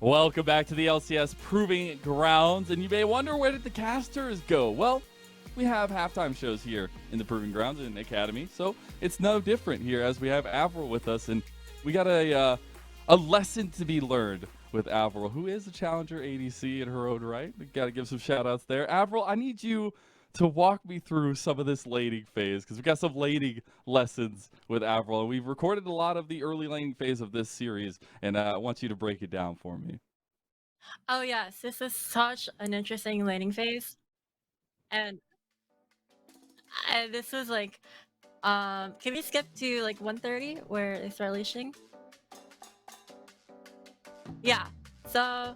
Welcome back to the LCS Proving Grounds, and you may wonder, where did the casters go? Well, we have halftime shows here in the Proving Grounds in Academy, so it's no different here as we have Avril with us, and we got a lesson to be learned with Avril, who is a challenger ADC in her own right. We got to give some shout outs there. Avril, I need you to walk me through some of this laning phase, because we got some laning lessons with Avril, and we've recorded a lot of the early laning phase of this series, and I want you to break it down for me. Oh yes, this is such an interesting laning phase, and this was like, can we skip to like 130 where they start leashing? Yeah. So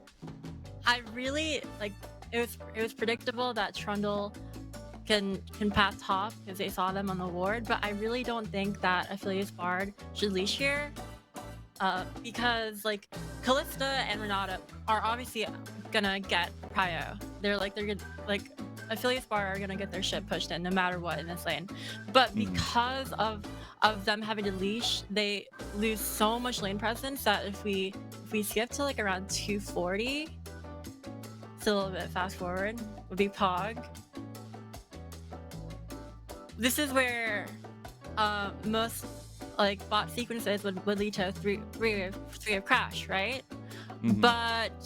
I really like it was predictable that Trundle can pass top because they saw them on the ward, but I really don't think that Affiliates Bard should leash here. Because like Callista and Renata are obviously gonna get prio. They're gonna like Affiliates Bar are gonna get their shit pushed in no matter what in this lane. But because of them having to leash, they lose so much lane presence that if we skip to like around 240, it's a little bit fast forward, would be Pog. This is where most like bot sequences would lead to three of crash, right? But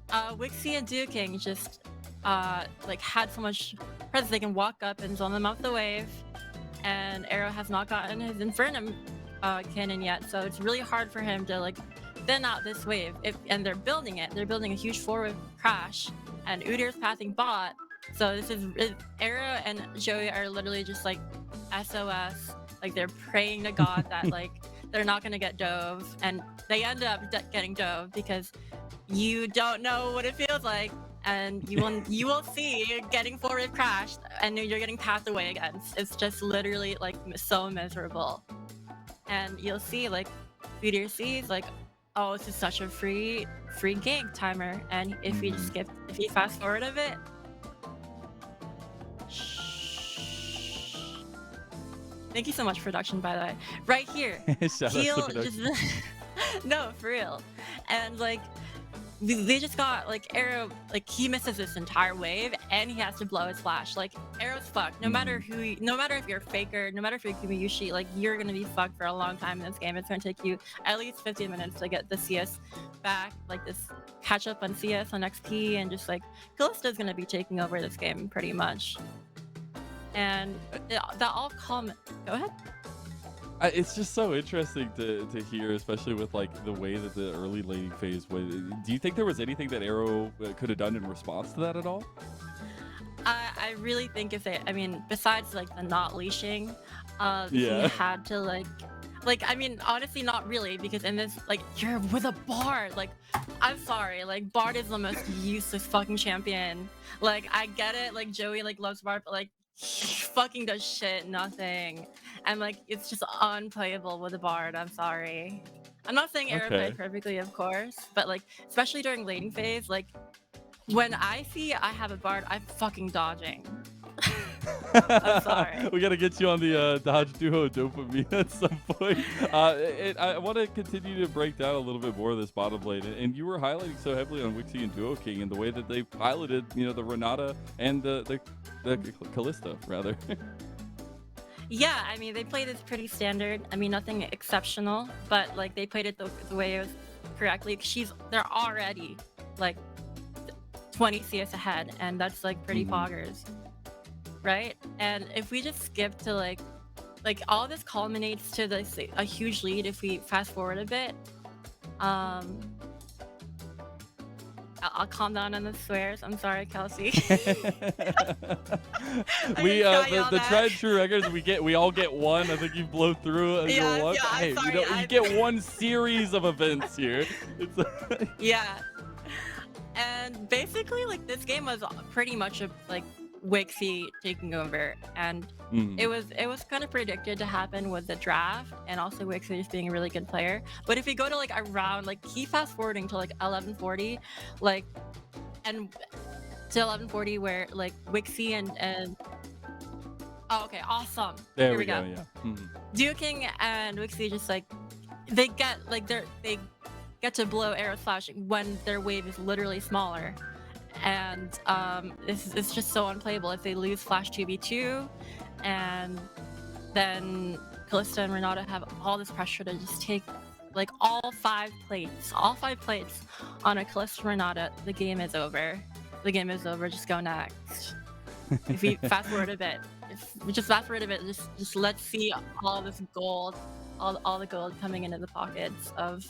Wixie and Duking just like had so much presence they can walk up and zone them off the wave, and Arrow has not gotten his Infernum cannon yet, so it's really hard for him to like thin out this wave. And they're building it. They're building a huge 4-wave crash, and Udyr's passing bot. So this is Arrow and Joey are literally just like SOS. Like they're praying to God that like they're not gonna get dove, and they end up getting dove because you don't know what it feels like, and you will see getting forward crashed, and you're getting passed away against. It's just literally like so miserable, and you'll see like Udyr sees like, oh, this is such a free gank timer, and if you just skip, if you fast forward a bit. Thank you so much, production, by the way. Right here. He'll just no, for real. And like they just got like Arrow, like he misses this entire wave and he has to blow his flash. Like Arrow's fucked. No matter no matter if you're a faker, no matter if you're Kumayushi, like you're gonna be fucked for a long time in this game. It's gonna take you at least 15 minutes to get the CS back, like this catch up on CS on XP, and just like Callista's gonna be taking over this game pretty much. And that all come. Go ahead. It's just so interesting to hear, especially with like the way that the early laning phase was. Do you think there was anything that Arrow could have done in response to that at all? I really think if they, I mean, besides like the not leashing, he had to like I mean, honestly, not really, because in this, like, you're with a Bard. Like, I'm sorry, like Bard is the most useless fucking champion. Like, I get it, like Joey like loves Bard, but like he fucking does shit, nothing, and like it's just unplayable with a Bard. I'm sorry. I'm not saying Arrow played perfectly, of course, but like especially during laning phase, like when I see I have a Bard, I'm fucking dodging. I'm sorry. We gotta get you on the Dodge Duo dopamine at some point. I want to continue to break down a little bit more of this bottom lane, and you were highlighting so heavily on Wixie and Duo King and the way that they piloted, you know, the Renata and the Callista rather. Yeah, I mean, they played this pretty standard. I mean, nothing exceptional, but like they played it the way it was correctly. They're already like 20 CS ahead, and that's like pretty poggers, right? And if we just skip to like all this culminates to this a huge lead if we fast forward a bit. I'll calm down on the swears. I'm sorry, Kelsey. We the tried true records, we all get one. I think you blow through your one. Yeah, hey, sorry, you get one series of events here. Yeah. And basically, like this game was pretty much a like Wixie taking over, and it was kind of predicted to happen with the draft, and also Wixie just being a really good player. But if we go to like around like he fast forwarding to like 1140, like and to 1140 where like Wixie and oh, okay, awesome. There we go. Yeah. Duking and Wixie just like they get get to blow Arrow's flash when their wave is literally smaller. And it's just so unplayable if they lose flash 2v2, and then Kalista and Renata have all this pressure to just take like all five plates on a Kalista Renata. The game is over. The game is over. Just go next. If we fast forward a bit, just let's see all this gold, all the gold coming into the pockets of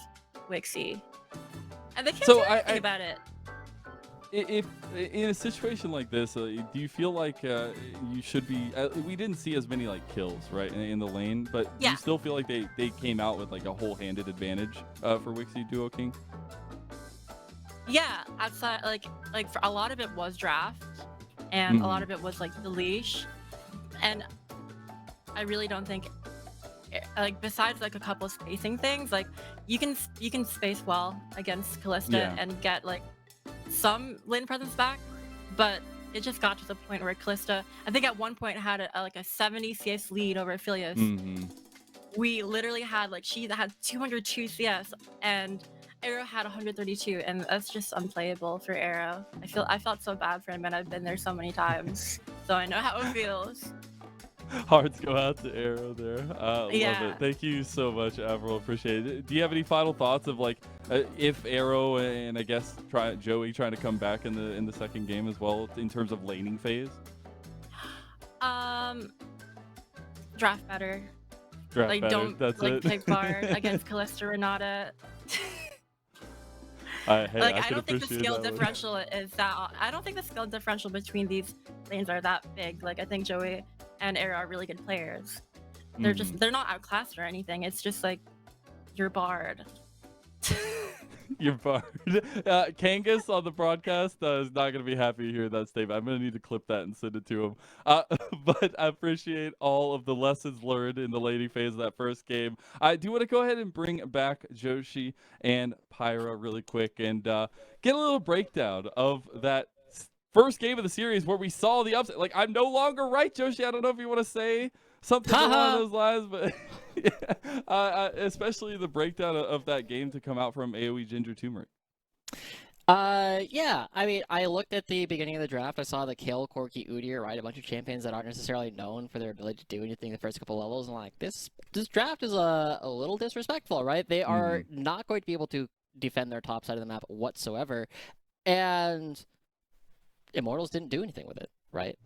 Wixie, and they can't do anything about it. If in a situation like this, do you feel like you should be? We didn't see as many like kills, right, in the lane, but do you still feel like they came out with like a whole-handed advantage for Wixie Duo King? Yeah, outside like for a lot of it was draft, and a lot of it was like the leash, and I really don't think like besides like a couple of spacing things, like you can space well against Kalista and get like some lane presence back, but it just got to the point where Kalista, I think at one point had like a 70 CS lead over Aphelios. We literally had like she had 202 CS and Arrow had 132, and that's just unplayable for Arrow. I felt so bad for him, and I've been there so many times, so I know how it feels. Hearts go out to Arrow there. Love it. Thank you so much, Avril. Appreciate it. Do you have any final thoughts of like if Arrow and I guess Joey trying to come back in the second game as well in terms of laning phase? Draft better. Draft better. Don't That's like it. take part against Kalista Renata. I don't think the skill differential is that. I don't think the skill differential between these lanes are that big. Like I think Joey and Arrow are really good players. They're not outclassed or anything. It's just like you're barred. You're barred. Kangas on the broadcast is not going to be happy to hear that statement. I'm going to need to clip that and send it to him. But I appreciate all of the lessons learned in the laning phase of that first game. I do want to go ahead and bring back Joshi and Pyra really quick and get a little breakdown of that first game of the series where we saw the upset. Like, I'm no longer right, Joshi. I don't know if you want to say something along those lines, but especially the breakdown of that game to come out from AOE Ginger Turmeric. Yeah, I mean, I looked at the beginning of the draft. I saw the Kale, Corki, Udyr, right? A bunch of champions that aren't necessarily known for their ability to do anything the first couple levels. And I'm like, this draft is a little disrespectful, right? They are not going to be able to defend their top side of the map whatsoever. And Immortals didn't do anything with it, right?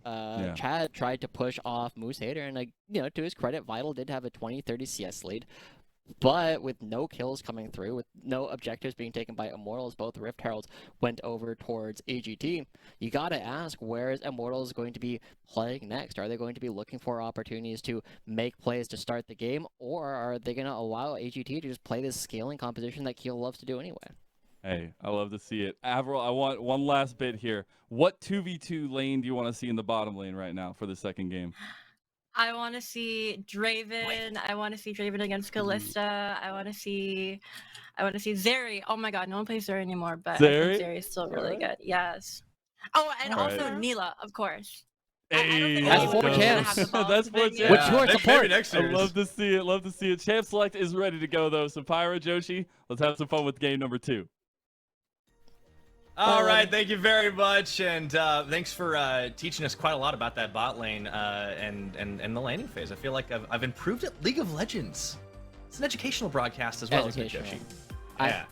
Chad tried to push off Moose Hater, and like, you know, to his credit, Vital did have a 20-30 CS lead. But with no kills coming through, with no objectives being taken by Immortals, both Rift Heralds went over towards AGT. You gotta ask, where is Immortals going to be playing next? Are they going to be looking for opportunities to make plays to start the game, or are they gonna allow AGT to just play this scaling composition that Keel loves to do anyway? Hey, I love to see it. Avril, I want one last bit here. What 2v2 lane do you want to see in the bottom lane right now for the second game? I want to see Draven. I want to see Draven against Kalista. I want to see Zeri. Oh my god, no one plays Zeri anymore, but I think Zeri is still really good. Yes. Oh, and also Neela, of course. Hey, that's 4 champs. That's 4 champs. What's your support? I love to see it. Love to see it. Champ Select is ready to go though. So Pyra, Joshi, let's have some fun with game number 2. All right, thank you very much, and thanks for teaching us quite a lot about that bot lane and the laning phase. I feel like I've improved at League of Legends. It's an educational broadcast as well, isn't it, Joshi? Yeah.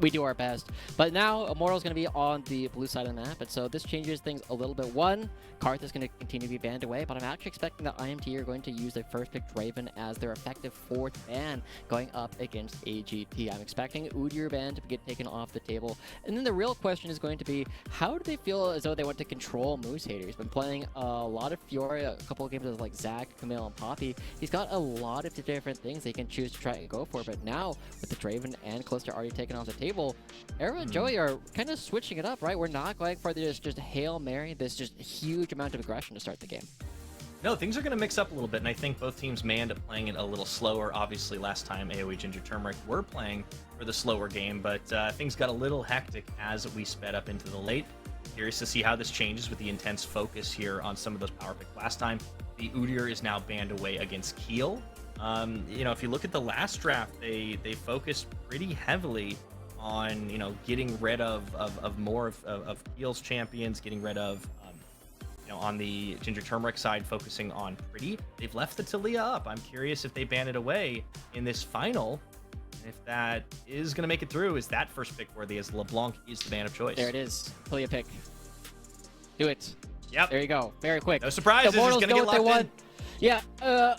We do our best. But now Immortal's going to be on the blue side of the map, and so this changes things a little bit. One, Karth is going to continue to be banned away, but I'm actually expecting that IMT are going to use their first pick Draven as their effective 4th ban going up against AGT. I'm expecting Udyr ban to get taken off the table. And then the real question is going to be, how do they feel as though they want to control Moose Hater? He's been playing a lot of Fiora, a couple of games with like Zac, Camille, and Poppy. He's got a lot of different things they can choose to try and go for, but now with the Draven and Kalista already taken off the table, Arrow and Joey are kind of switching it up, right? We're not going for this just Hail Mary, this just huge amount of aggression to start the game. No, things are going to mix up a little bit, and I think both teams may end up playing it a little slower. Obviously, last time AOE Ginger Turmeric were playing for the slower game, but things got a little hectic as we sped up into the late. Curious to see how this changes with the intense focus here on some of those power picks last time. The Udyr is now banned away against Keel. You know, if you look at the last draft, they focused pretty heavily on, you know, getting rid of more of Keel's champions, getting rid of, you know, on the Ginger Turmeric side, focusing on Pretty. They've left the Talia up. I'm curious if they ban it away in this final. And if that is going to make it through, is that first pick worthy, as LeBlanc is the man of choice? There it is. Talia pick. Do it. Yep. There you go. Very quick. No surprises. He's going to get locked in. Yeah.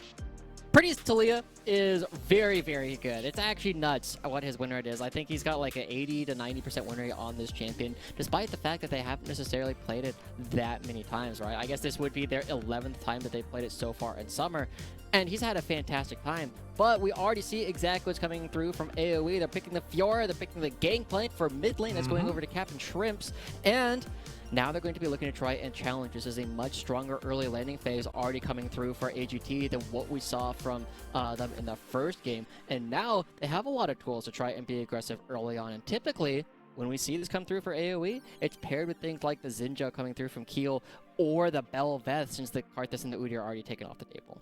Pretty's Talia is very, very good. It's actually nuts what his win rate is. I think he's got like an 80 to 90% win rate on this champion, despite the fact that they haven't necessarily played it that many times, right? I guess this would be their 11th time that they played it so far in summer, and he's had a fantastic time. But we already see exactly what's coming through from AOE. They're picking the Fiora, they're picking the Gangplank for mid lane that's going over to Captain Shrimps, and now they're going to be looking to try and challenge. This is a much stronger early landing phase already coming through for AGT than what we saw from them in the first game. And now they have a lot of tools to try and be aggressive early on. And typically, when we see this come through for AoE, it's paired with things like the Zinja coming through from Keel or the Bel'Veth, since the Karthus and the Udyr are already taken off the table.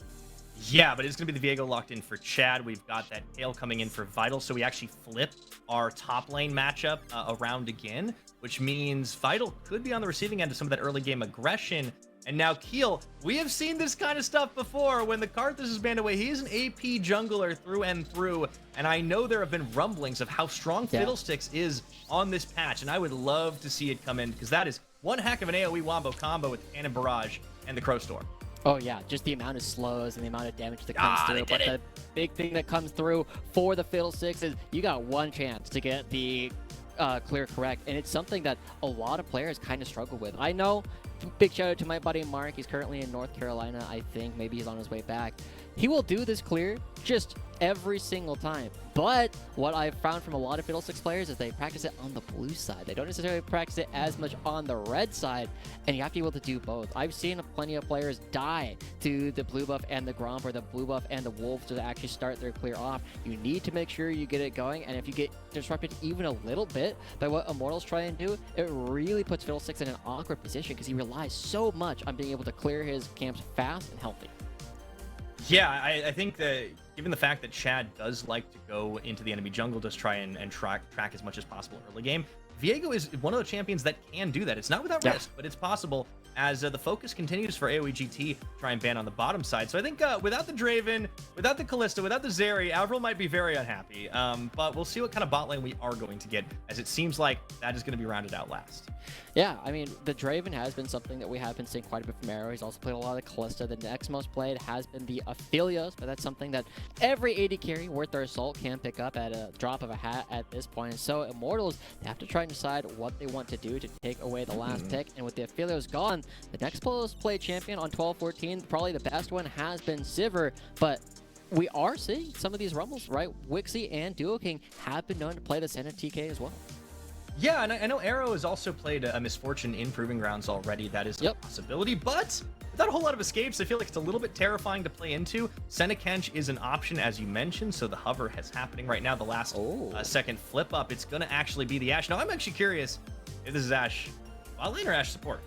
Yeah, but it's going to be the Viego locked in for Chad. We've got that Kale coming in for Vital, so we actually flip our top lane matchup around again, which means Vital could be on the receiving end of some of that early game aggression. And now Keel, we have seen this kind of stuff before. When the Karthus is banned away, he is an AP jungler through and through, and I know there have been rumblings of how strong Fiddlesticks is on this patch, and I would love to see it come in, because that is one heck of an AoE wombo combo with Cannon Barrage and the Crow Storm. Oh yeah, just the amount of slows and the amount of damage that comes through. But the big thing that comes through for the Fiddlesticks is you got one chance to get the clear correct, and it's something that a lot of players kind of struggle with. I know, big shout out to my buddy Mark. He's currently in North Carolina, I think. Maybe he's on his way back. He will do this clear just every single time. But what I've found from a lot of Fiddlesticks players is they practice it on the blue side. They don't necessarily practice it as much on the red side, and you have to be able to do both. I've seen plenty of players die to the blue buff and the Gromp, or the blue buff and the Wolf, to actually start their clear off. You need to make sure you get it going, and if you get disrupted even a little bit by what Immortals try and do, it really puts Fiddlesticks in an awkward position, because he relies so much on being able to clear his camps fast and healthy. Yeah, I think that given the fact that Chad does like to go into the enemy jungle, just try and track as much as possible early game, Viego is one of the champions that can do that. It's not without risk, but it's possible, as the focus continues for AoE GT, try and ban on the bottom side. So I think without the Draven, without the Kalista, without the Zeri, Avril might be very unhappy. But we'll see what kind of bot lane we are going to get, as it seems like that is going to be rounded out last. Yeah, I mean, the Draven has been something that we have been seeing quite a bit from Arrow. He's also played a lot of the Kalista. The next most played has been the Aphelios, but that's something that every AD carry worth their salt can pick up at a drop of a hat at this point. And so Immortals, they have to try and decide what they want to do to take away the last pick. And with the Aphelios gone, the next most played champion on 12-14, probably the best one, has been Sivir, but we are seeing some of these rumbles, right? Wixie and Duo King have been known to play the Senate TK as well. Yeah, and I know Arrow has also played a Misfortune in Proving Grounds already. That is a possibility, but without a whole lot of escapes, I feel like it's a little bit terrifying to play into. Senekench is an option, as you mentioned, so the hover is happening right now. The last second flip up, it's going to actually be the Ashe. Now, I'm actually curious if this is Ashe bot lane or Ashe support.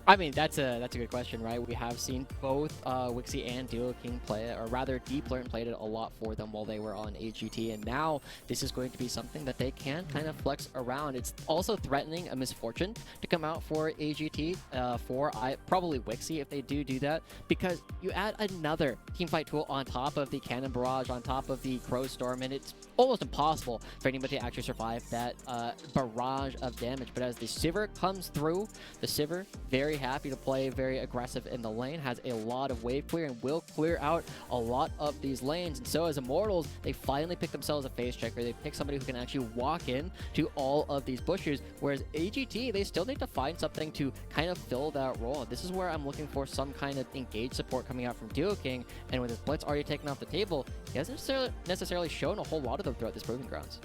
I mean, that's a good question, right? We have seen both Wixie and Duo King play it, or rather Deep Learn played it a lot for them while they were on AGT, and now this is going to be something that they can kind of flex around. It's also threatening a Misfortune to come out for AGT, for probably Wixie if they do that, because you add another teamfight tool on top of the Cannon Barrage, on top of the Crow Storm, and it's almost impossible for anybody to actually survive that barrage of damage. But as the Sivir comes through, the Sivir, very happy to play very aggressive in the lane, has a lot of wave clear and will clear out a lot of these lanes. And so as Immortals, they finally pick themselves a phase checker. They pick somebody who can actually walk in to all of these bushes, whereas AGT, they still need to find something to kind of fill that role. This is where I'm looking for some kind of engaged support coming out from Duo King, and with his Blitz already taken off the table, he hasn't necessarily shown a whole lot of them throughout this Proving Grounds.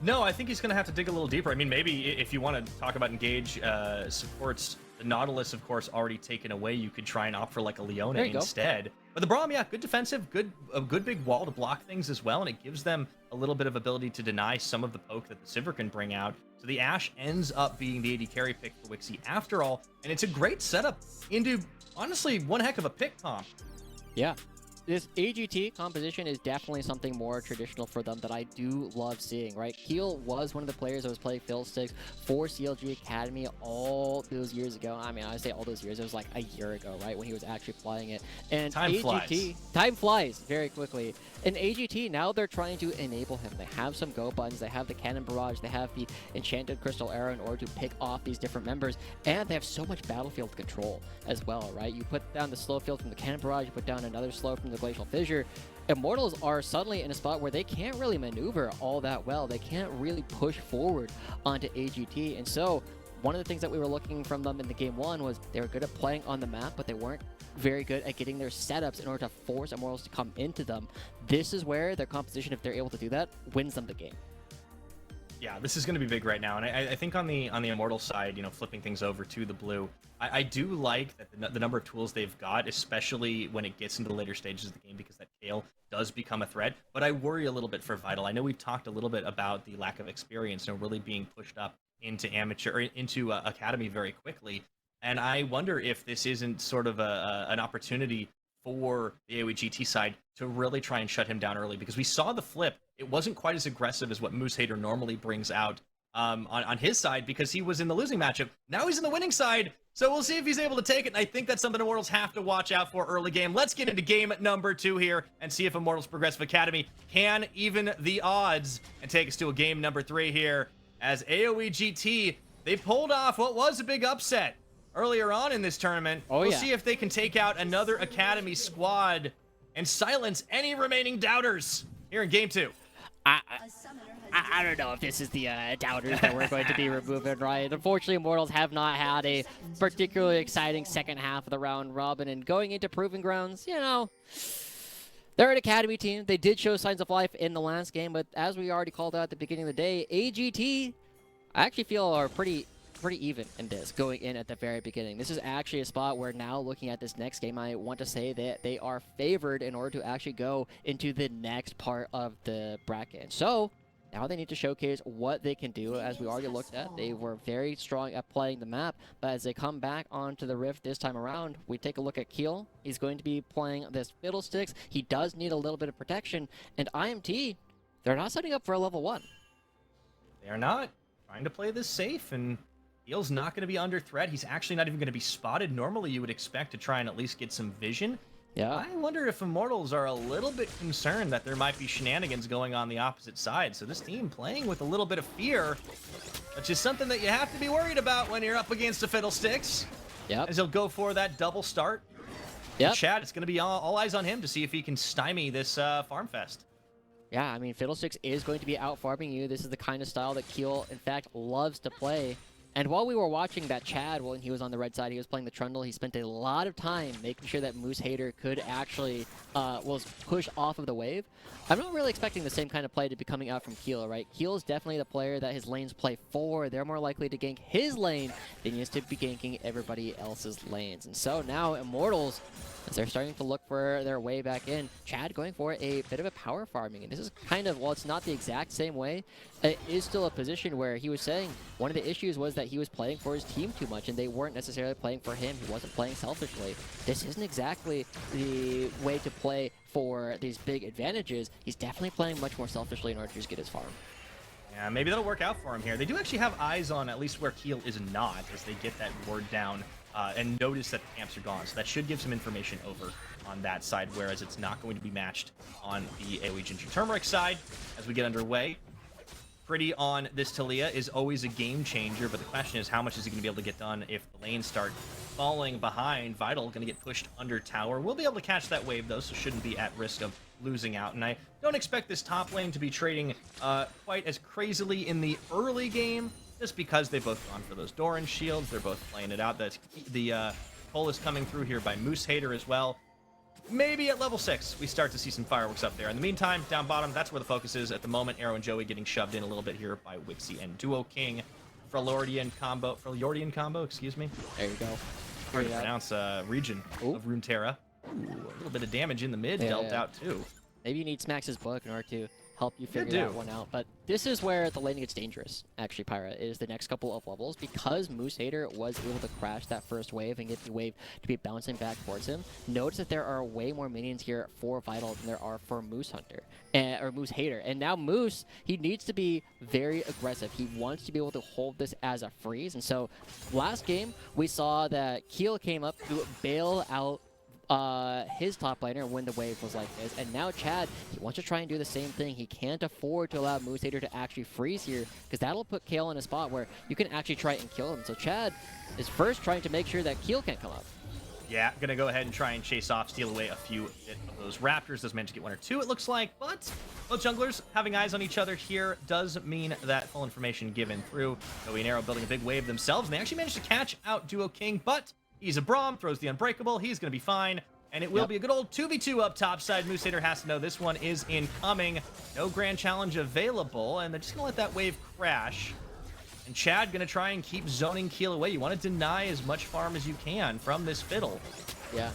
No, I think he's going to have to dig a little deeper. I mean, maybe if you want to talk about engage supports, the Nautilus, of course, already taken away. You could try and opt for like a Leona instead. But the Braum, yeah, good defensive, a good big wall to block things as well, and it gives them a little bit of ability to deny some of the poke that the Sivir can bring out. So the Ashe ends up being the AD carry pick for Wixie after all, and it's a great setup into, honestly, one heck of a pick comp. Yeah. this AGT composition is definitely something more traditional for them that I do love seeing, right? Keel was one of the players that was playing Fiddlesticks for CLG Academy all those years ago. I mean, I say all those years, it was like a year ago, right, when he was actually playing it. And time flies very quickly. And AGT, now they're trying to enable him. They have some go buttons, they have the Cannon Barrage, they have the Enchanted Crystal Arrow in order to pick off these different members, and they have so much battlefield control as well, right? You put down the slow field from the Cannon Barrage, you put down another slow from the Glacial Fissure. Immortals are suddenly in a spot where they can't really maneuver all that well. They can't really push forward onto AGT. And so one of the things that we were looking from them in the game one was they were good at playing on the map, but they weren't very good at getting their setups in order to force Immortals to come into them. This is where their composition, if they're able to do that, wins them the game. Yeah, this is going to be big right now, and I think on the Immortal side, you know, flipping things over to the blue, I do like that the number of tools they've got, especially when it gets into the later stages of the game, because that Kale does become a threat. But I worry a little bit for Vital. I know we've talked a little bit about the lack of experience, you know, really being pushed up into amateur or into academy very quickly, and I wonder if this isn't sort of an opportunity for the AOE GT side to really try and shut him down early, because we saw the flip. It wasn't quite as aggressive as what Moose Hater normally brings out on his side, because he was in the losing matchup. Now he's in the winning side, so we'll see if he's able to take it, and I think that's something Immortals have to watch out for early game. Let's get into game number 2 here and see if Immortals Progressive Academy can even the odds and take us to a game number 3 here, as AOE GT, they pulled off what was a big upset earlier on in this tournament. We'll see if they can take out another Academy squad and silence any remaining doubters here in game 2. I don't know if this is the doubters that we're going to be removing, right? Unfortunately, Immortals have not had a particularly exciting second half of the round robin, and going into Proving Grounds, you know, they're an Academy team. They did show signs of life in the last game, but as we already called out at the beginning of the day, AGT, I actually feel are pretty even in this, going in at the very beginning. This is actually a spot where now looking at this next game, I want to say that they are favored in order to actually go into the next part of the bracket. So now they need to showcase what they can do. As we already looked at, they were very strong at playing the map, but as they come back onto the Rift this time around, we take a look at Keel. He's going to be playing this Fiddlesticks. He does need a little bit of protection, and IMT, they're not setting up for a level 1. They are not trying to play this safe, and Keel's not going to be under threat. He's actually not even going to be spotted. Normally, you would expect to try and at least get some vision. Yeah. I wonder if Immortals are a little bit concerned that there might be shenanigans going on the opposite side. So this team playing with a little bit of fear, which is something that you have to be worried about when you're up against the Fiddlesticks. Yep. As he'll go for that double start. Yep. Chad, it's going to be all eyes on him to see if he can stymie this Farm Fest. Yeah, I mean, Fiddlesticks is going to be out farming you. This is the kind of style that Keel, in fact, loves to play. And while we were watching that Chad, when he was on the red side, he was playing the Trundle, he spent a lot of time making sure that Moose Hater could actually was pushed off of the wave. I'm not really expecting the same kind of play to be coming out from Keel, right? Keel is definitely the player that his lanes play for. They're more likely to gank his lane than he is to be ganking everybody else's lanes. And so now Immortals, as they're starting to look for their way back in, Chad going for a bit of a power farming. And this is kind of, while it's not the exact same way, it is still a position where he was saying one of the issues was that he was playing for his team too much and they weren't necessarily playing for him. He wasn't playing selfishly. This isn't exactly the way to play for these big advantages. He's definitely playing much more selfishly in order to just get his farm. Yeah, maybe that'll work out for him here. They do actually have eyes on at least where Keel is not, as they get that word down and notice that the camps are gone. So that should give some information over on that side, whereas it's not going to be matched on the AOE Ginger Turmeric side as we get underway. Pretty on this Talia is always a game changer, but the question is how much is he going to be able to get done if the lanes start falling behind. Vital going to get pushed under tower. We'll be able to catch that wave though, so shouldn't be at risk of losing out. And I don't expect this top lane to be trading quite as crazily in the early game, just because they've both gone for those Doran shields. They're both playing it out. The pull is coming through here by Moose Hater as well. Maybe at level 6, we start to see some fireworks up there. In the meantime, down bottom, that's where the focus is at the moment. Arrow and Joey getting shoved in a little bit here by Wixie and Duo King. Freljordian combo, excuse me. There you go. Hard to pronounce region of Runeterra. Ooh, a little bit of damage in the mid dealt out too. Maybe you need Smax's book in order to help you figure that one out. But this is where the laning gets dangerous, actually, Pyra, is the next couple of levels. Because Moose Hater was able to crash that first wave and get the wave to be bouncing back towards him, notice that there are way more minions here for Vital than there are for Moose Hunter, or Moose Hater. And now Moose, he needs to be very aggressive. He wants to be able to hold this as a freeze. And so last game, we saw that Keel came up to bail out his top laner when the wave was like this, and now Chad, he wants to try and do the same thing. He can't afford to allow Moose Hater to actually freeze here, because that'll put Kale in a spot where you can actually try and kill him. So Chad is first trying to make sure that Keel can't come up. Yeah, gonna go ahead and try and chase off, steal away a few of those Raptors. Does manage to get 1 or 2, it looks like, but both junglers having eyes on each other here does mean that full information given through. Joey and Arrow building a big wave themselves, and they actually managed to catch out Duo King, but he's a Braum, throws the Unbreakable, he's going to be fine, and it will be a good old 2v2 up top side. Moose Hater has to know this one is incoming. No Grand Challenge available, and they're just going to let that wave crash. And Chad going to try and keep zoning Keel away. You want to deny as much farm as you can from this fiddle. Yeah.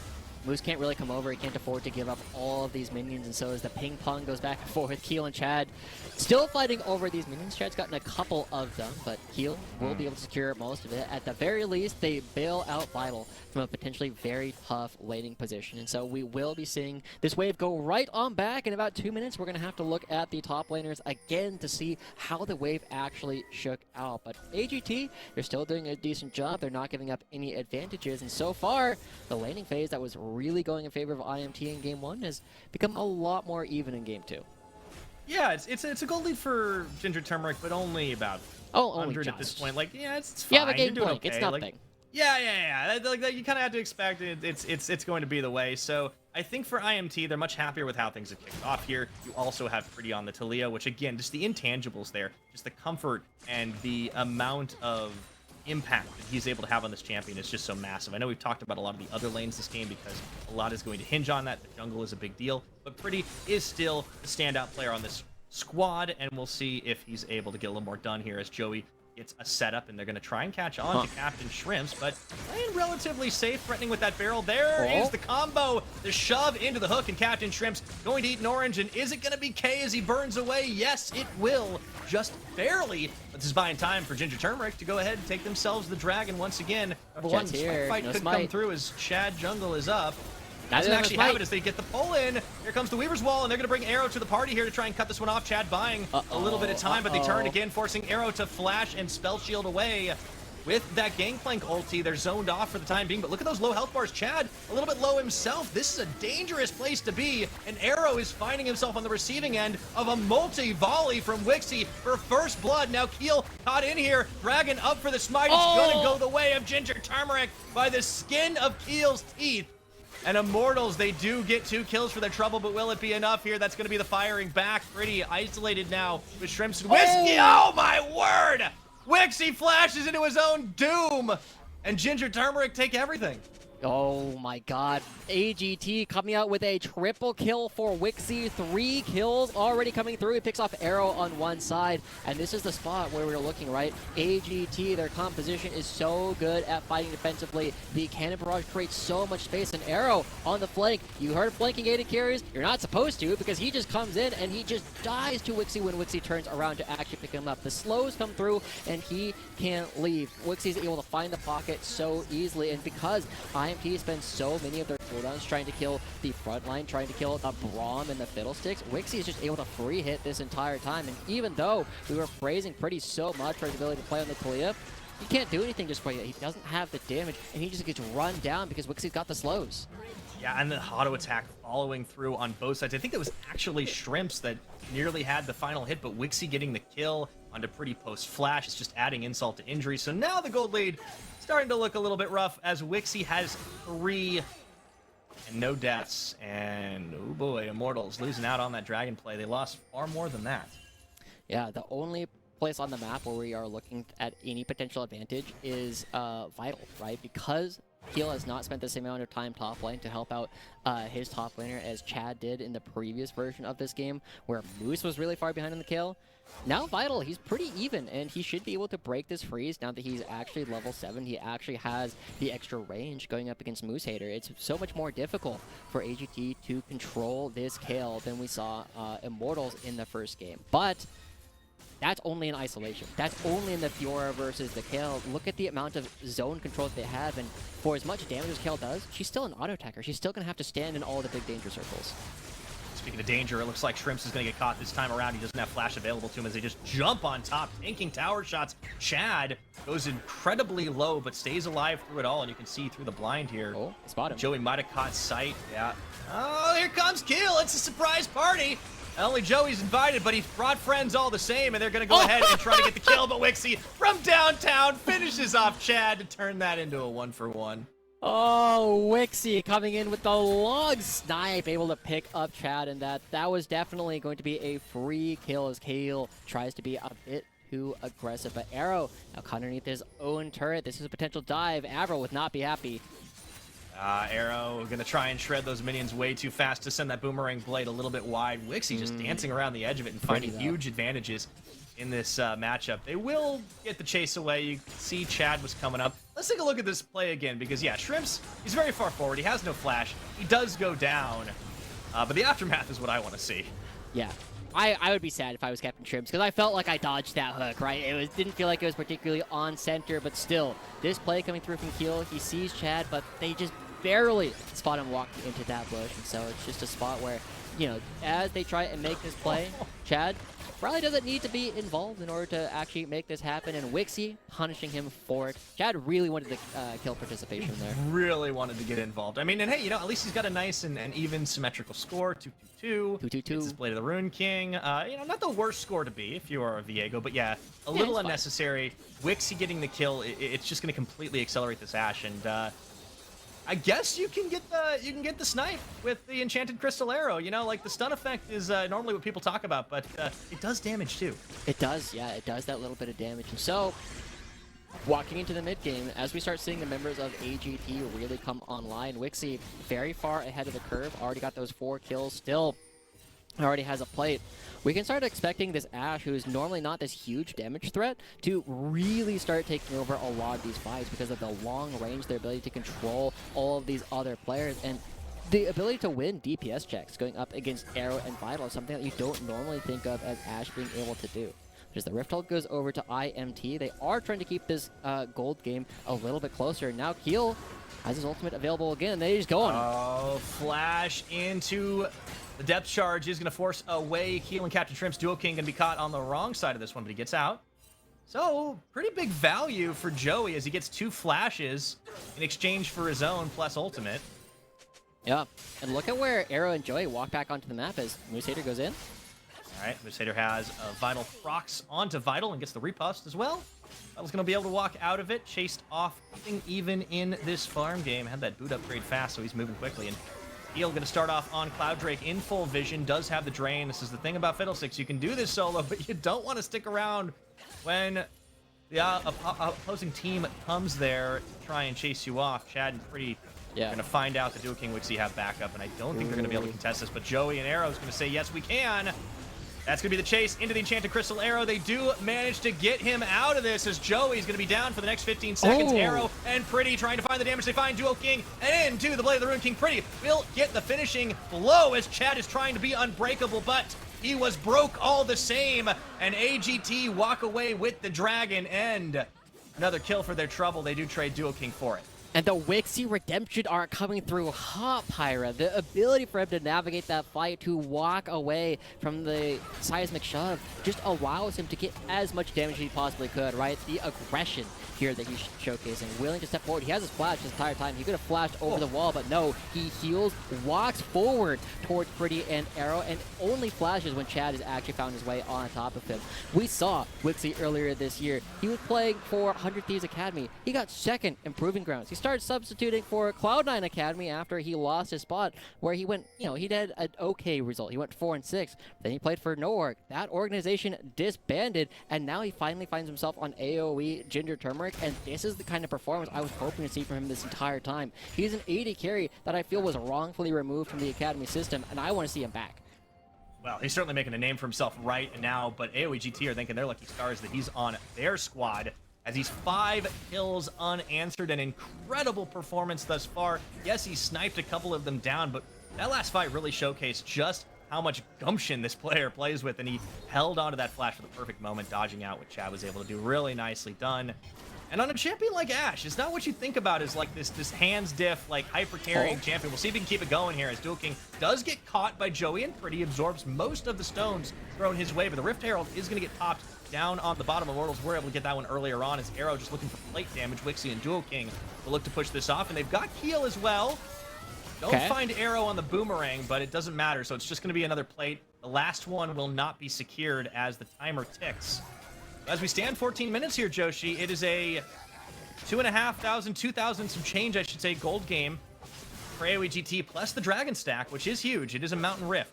Moose can't really come over. He can't afford to give up all of these minions, and so as the ping pong goes back and forth, Keel and Chad still fighting over these minions. Chad's gotten a couple of them, but Keel will be able to secure most of it. At the very least, they bail out Vital from a potentially very tough laning position, and so we will be seeing this wave go right on back. In about 2 minutes, we're going to have to look at the top laners again to see how the wave actually shook out. But AGT, they're still doing a decent job. They're not giving up any advantages, and so far, the laning phase that was really going in favor of IMT in Game 1 has become a lot more even in Game 2. Yeah, it's a gold lead for Ginger Turmeric, but only about 100 at this point. Like, yeah, it's fine. Yeah, the game doing point, it's okay. nothing. Like, yeah. Like, you kind of have to expect it. It's going to be the way. So I think for IMT, they're much happier with how things have kicked off here. You also have Pretty on the Talia, which again, just the intangibles there, just the comfort and the amount of impact that he's able to have on this champion is just so massive. I know we've talked about a lot of the other lanes this game because a lot is going to hinge on that. The jungle is a big deal, but Pretty is still the standout player on this squad, and we'll see if he's able to get a little more done here as Joey gets a setup, and they're going to try and catch on to Captain Shrimps, but playing relatively safe, threatening with that barrel. There is the combo, the shove into the hook, and Captain Shrimps going to eat an orange, and is it going to be K as he burns away? Yes, it will, just barely. But this is buying time for Ginger Turmeric to go ahead and take themselves the dragon once again. Number one, fight could come through as Chad Jungle is up. Doesn't actually have it as they get the pull in. Here comes the Weaver's Wall, and they're going to bring Arrow to the party here to try and cut this one off. Chad buying a little bit of time, but they turn again, forcing Arrow to flash and spell shield away. With that Gangplank ulti, they're zoned off for the time being, but look at those low health bars. Chad, a little bit low himself. This is a dangerous place to be, and Arrow is finding himself on the receiving end of a multi-volley from Wixie for first blood. Now Keel caught in here. Dragon up for the smite. It's going to go the way of Ginger Turmeric by the skin of Keel's teeth. And Immortals, they do get 2 kills for their trouble, but will it be enough here? That's going to be the firing back. Pretty isolated now with Shrimps and Whiskey. Oh, my word! Wixie flashes into his own doom, and Ginger Turmeric take everything. Oh my god. AGT coming out with a triple kill for Wixie. 3 kills already coming through. He picks off Arrow on one side. And this is the spot where we're looking, right? AGT, their composition is so good at fighting defensively. The Cannon Barrage creates so much space. And Arrow on the flank. You heard flanking AD carries? You're not supposed to, because he just comes in and he just dies to Wixie when Wixie turns around to actually pick him up. The slows come through and he can't leave. Wixie's able to find the pocket so easily. And because IMT spends so many of their cooldowns trying to kill the front line, trying to kill the Braum and the Fiddlesticks, Wixie is just able to free hit this entire time. And even though we were praising Pretty so much for his ability to play on the Talia, he can't do anything just for you. He doesn't have the damage, and he just gets run down because Wixie's got the slows. Yeah, and the auto attack following through on both sides. I think it was actually Shrimps that nearly had the final hit, but Wixie getting the kill onto Pretty post flash is just adding insult to injury. So now the gold lead starting to look a little bit rough as Wixie has 3 and no deaths. And oh boy, Immortals losing out on that dragon play. They lost far more than that. Yeah, the only place on the map where we are looking at any potential advantage is Vital, right? Because Keel has not spent the same amount of time top lane to help out his top laner as Chad did in the previous version of this game, where Moose was really far behind on the kill. Now Vital, he's pretty even, and he should be able to break this freeze now that he's actually level 7. He actually has the extra range going up against Moose Hater. It's so much more difficult for AGT to control this kill than we saw Immortals in the first game. But that's only in isolation. That's only in the Fiora versus the Kale. Look at the amount of zone control that they have, and for as much damage as Kale does, she's still an auto-attacker. She's still going to have to stand in all the big danger circles. Speaking of danger, it looks like Shrimps is going to get caught this time around. He doesn't have flash available to him as they just jump on top, tanking tower shots. Chad goes incredibly low, but stays alive through it all, and you can see through the blind here. Oh, spot him. Joey might have caught sight. Yeah. Oh, here comes Kill. It's a surprise party. Only Joey's invited, but he's brought friends all the same, and they're going to go ahead and try to get the kill, but Wixie from downtown finishes off Chad to turn that into a 1-for-1. Oh, Wixie coming in with the long snipe, able to pick up Chad, and that was definitely going to be a free kill as Kale tries to be a bit too aggressive. But Arrow now caught underneath his own turret. This is a potential dive. Avril would not be happy. Arrow gonna try and shred those minions way too fast to send that boomerang blade a little bit wide. Wixie just dancing around the edge of it and finding huge advantages in this matchup. They will get the chase away. You can see Chad was coming up. Let's take a look at this play again, because yeah, Shrimps, he's very far forward. He has no flash. He does go down, but the aftermath is what I want to see. Yeah. I would be sad if I was Captain Shrimps, because I felt like I dodged that hook, right? Didn't feel like it was particularly on center, but still, this play coming through from Keel, he sees Chad, but they just barely spot him walking into that bush, and so it's just a spot where, you know, as they try and make this play, Chad probably doesn't need to be involved in order to actually make this happen, and Wixie punishing him for it. Chad really wanted the kill participation there. Really wanted to get involved. I mean, and hey, you know, at least he's got a nice and even symmetrical score, 2-2-2. 2-2-2. Gets his Blade of the Rune King. You know, not the worst score to be if you are a Viego, but yeah, a little unnecessary. Wixie getting the kill, it's just going to completely accelerate this Ashe, and I guess you can get the snipe with the Enchanted Crystal Arrow. You know, like the stun effect is normally what people talk about, but it does damage too. It does, yeah, it does that little bit of damage. And so, walking into the mid game, as we start seeing the members of AGT really come online, Wixie very far ahead of the curve, already got those 4 kills, still already has a plate. We can start expecting this Ashe, who is normally not this huge damage threat, to really start taking over a lot of these fights because of the long range, their ability to control all of these other players, and the ability to win DPS checks going up against Arrow and Vital is something that you don't normally think of as Ashe being able to do. As the Rift Ult goes over to IMT, they are trying to keep this gold game a little bit closer. Now Keel has his ultimate available again, and he's going. Oh, flash into the depth charge is going to force away Keel and Captain Shrimp's Duo King, going to be caught on the wrong side of this one, but he gets out. So, pretty big value for Joey as he gets 2 flashes in exchange for his own plus ultimate. Yeah, and look at where Arrow and Joey walk back onto the map as Moosehater goes in. All right, Moosehater has a Vital procs onto Vital and gets the repost as well. Vital's going to be able to walk out of it, chased off, nothing even in this farm game. Had that boot upgrade fast, so he's moving quickly. And Eel going to start off on Cloud Drake in full vision, does have the drain. This is the thing about Fiddlesticks. You can do this solo, but you don't want to stick around when the opposing team comes there to try and chase you off. Chad and Pretty are going to find out the Duo King Wixie have backup, and I don't think they're going to be able to contest this, but Joey and Arrow is going to say, yes, we can. That's going to be the chase into the Enchanted Crystal Arrow. They do manage to get him out of this as Joey's going to be down for the next 15 seconds. Arrow and Pretty trying to find the damage. They find Duo King and into the Blade of the Rune King. Pretty will get the finishing blow as Chad is trying to be unbreakable, but he was broke all the same. And AGT walk away with the dragon and another kill for their trouble. They do trade Duo King for it. And the Wixie redemption arc coming through hot, Pyra. The ability for him to navigate that fight, to walk away from the seismic shove, just allows him to get as much damage as he possibly could, right? The aggression here that he's showcasing, willing to step forward. He has his flash this entire time. He could have flashed over the wall, but no, he heals, walks forward towards Pretty and Arrow, and only flashes when Chad has actually found his way on top of him. We saw Wixie earlier this year. He was playing for 100 Thieves Academy. He got second in Proving Grounds. He started substituting for Cloud9 Academy after he lost his spot, where he went, you know, he did an okay result. He went 4-6. Then he played for NoOrg. That organization disbanded, and now he finally finds himself on AOE Ginger Turmeric, and this is the kind of performance I was hoping to see from him this entire time. He's an AD carry that I feel was wrongfully removed from the Academy system, and I want to see him back. Well, he's certainly making a name for himself right now, but AOE GT are thinking they're lucky stars that he's on their squad, as he's 5 kills unanswered. An incredible performance thus far. Yes, he sniped a couple of them down, but that last fight really showcased just how much gumption this player plays with, and he held onto that flash for the perfect moment, dodging out what Chad was able to do. Really nicely done. And on a champion like Ashe, it's not what you think about as like this hands diff, like hyper carrying champion. We'll see if he can keep it going here as Dual King does get caught by Joey and Pretty, absorbs most of the stones thrown his way, but the Rift Herald is going to get popped down on the bottom. Immortals were able to get that one earlier on as Arrow just looking for plate damage. Wixie and Dual King will look to push this off, and they've got Keel as well. Don't find Arrow on the boomerang, but it doesn't matter, so it's just going to be another plate. The last one will not be secured as the timer ticks. As we stand 14 minutes here, Joshi, it is a 2,500, 2,000 some change, I should say, gold game for AOE GT, plus the Dragon Stack, which is huge. It is a Mountain Rift.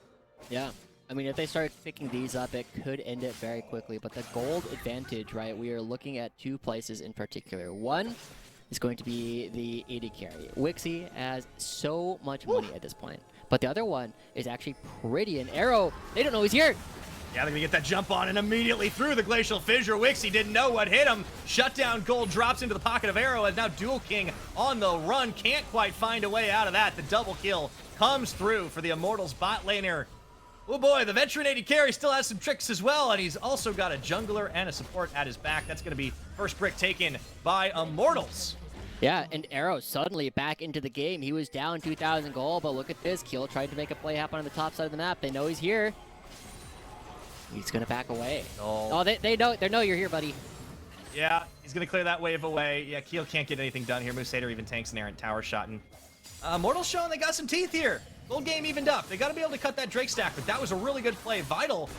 Yeah. I mean, if they start picking these up, it could end it very quickly. But the gold advantage, right, we are looking at 2 places in particular. One is going to be the AD carry. Wixie has so much money at this point. But the other one is actually Pretty. And Arrow, they don't know he's here. Yeah, they're gonna get that jump on and immediately through the Glacial Fissure. Wixie didn't know what hit him. Shutdown gold drops into the pocket of Arrow, and now Dual King on the run. Can't quite find a way out of that. The double kill comes through for the Immortals bot laner. Oh boy, the veteran AD carry still has some tricks as well, and he's also got a jungler and a support at his back. That's gonna be first brick taken by Immortals. Yeah, and Arrow suddenly back into the game. He was down 2,000 gold, but look at this. Keel tried to make a play happen on the top side of the map. They know he's here. He's gonna back away. Oh, they know you're here, buddy. Yeah, he's gonna clear that wave away. Yeah, Keel can't get anything done here. Musader even tanks an errant tower shot, and Immortals showing they got some teeth here. Gold game evened up. They got to be able to cut that Drake stack, but that was a really good play. Vital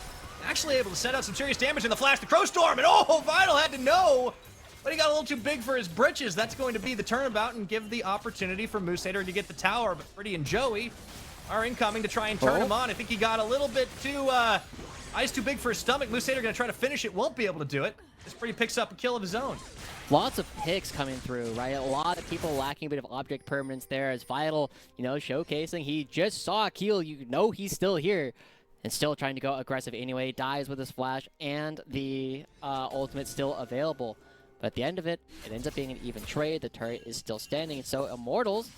actually able to set out some serious damage in the flash. The Crow Storm, and oh, Vital had to know, but he got a little too big for his britches. That's going to be the turnabout and give the opportunity for Musader to get the tower, but Pretty and Joey are incoming to try and turn him on. I think he got a little bit too eyes too big for his stomach. Musader gonna try to finish it, won't be able to do it. This Pretty picks up a kill of his own. Lots of picks coming through, right? A lot of people lacking a bit of object permanence there as Vital, you know, showcasing. He just saw Keel, you know he's still here, and still trying to go aggressive anyway. Dies with his flash, and the ultimate still available. But at the end of it, it ends up being an even trade. The turret is still standing, and so Immortals,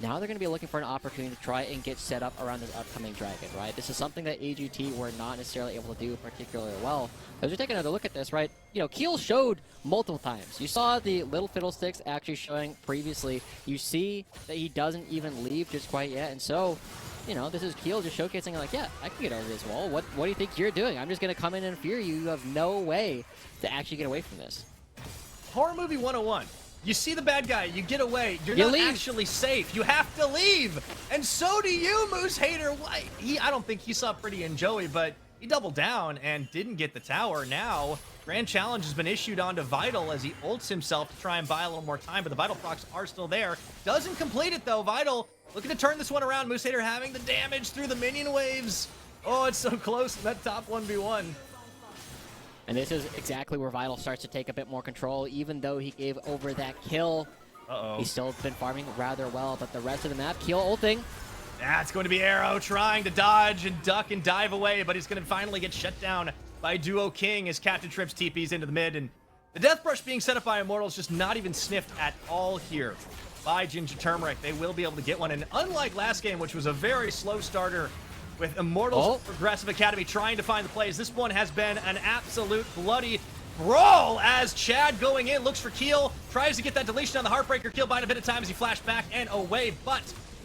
now they're going to be looking for an opportunity to try and get set up around this upcoming dragon, right? This is something that AGT were not necessarily able to do particularly well. As we take another look at this, right, you know, Keel showed multiple times. You saw the little fiddlesticks actually showing previously. You see that he doesn't even leave just quite yet, and so, you know, this is Keel just showcasing like, yeah, I can get over this wall. What do you think you're doing? I'm just going to come in and fear you. You have no way to actually get away from this. Horror movie 101. You see the bad guy, you get away, you're not actually safe, you have to leave, and so do you, Moose Hater. Why? I don't think he saw Pretty and Joey, but he doubled down and didn't get the tower. Now, Grand Challenge has been issued onto Vital as he ults himself to try and buy a little more time, but the Vital procs are still there. Doesn't complete it though. Vital looking to turn this one around. Moose Hater having the damage through the minion waves. Oh, it's so close in that top 1v1. And this is exactly where Vital starts to take a bit more control. Even though he gave over that kill, he's still been farming rather well. But the rest of the map, Keel ulting. That's going to be Arrow trying to dodge and duck and dive away, but he's going to finally get shut down by Duo King as Captain Shrimps TPs into the mid. And the Death Brush being set up by Immortals just not even sniffed at all here by Ginger Turmeric. They will be able to get one. And unlike last game, which was a very slow starter, with Immortals Progressive Academy trying to find the plays, this one has been an absolute bloody brawl as Chad going in, looks for Keel, tries to get that deletion on the Heartbreaker kill by a bit of time as he flashed back and away, but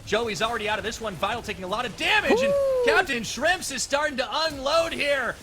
Joey's already out of this one. Vital taking a lot of damage, and Captain Shrimps is starting to unload here.